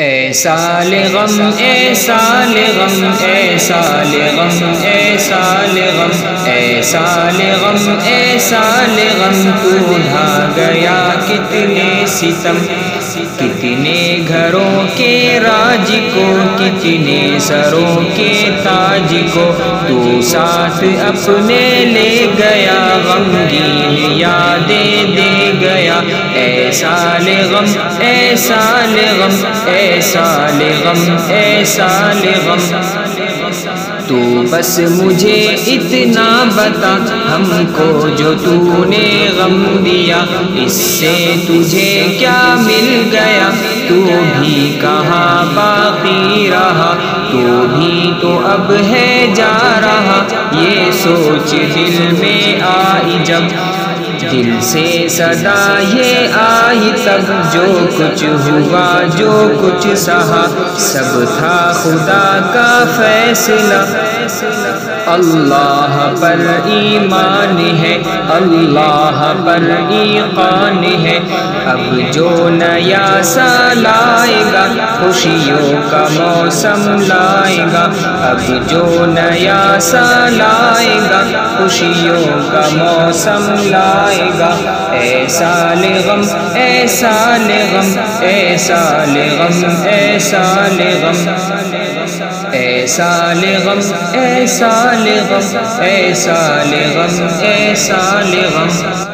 ایسا لغم ایسا لغم ایسا لغم ایسا لغم ایسا لغم ایسا لغم تو ڈھا گیا کتنے ستم، کتنے گھروں کے راج کو، کتنے سروں کے تاج کو تو ساتھ اپنے لے گیا، غمگین یادیں دے گیا۔ ایسا لغم ایسا لغم ایسا لغم ایسا لغم، تو بس مجھے اتنا بتا ہم کو جو تو نے غم دیا، اس سے تجھے کیا مل گیا، تو بھی کہاں باقی رہا، تو بھی تو اب ہے جا رہا۔ یہ سوچ دل میں آئی جب، دل سے صدا یہ آئی تب، جو کچھ ہوا جو کچھ سہا سب تھا خدا کا فیصلہ۔ اللہ پر ایمان ہے، اللہ پر ایقان ہے، اب جو نیا سال آئے گا خوشیوں کا موسم لائے گا، اب جو نیا سال آئے گا خوشیوں کا موسم لائے گا۔ ایسا لغم ایسا لغم ایسا لغم ایسا لغم ایسا لغم ایسا لغم ایسا لغم ایسا لغم۔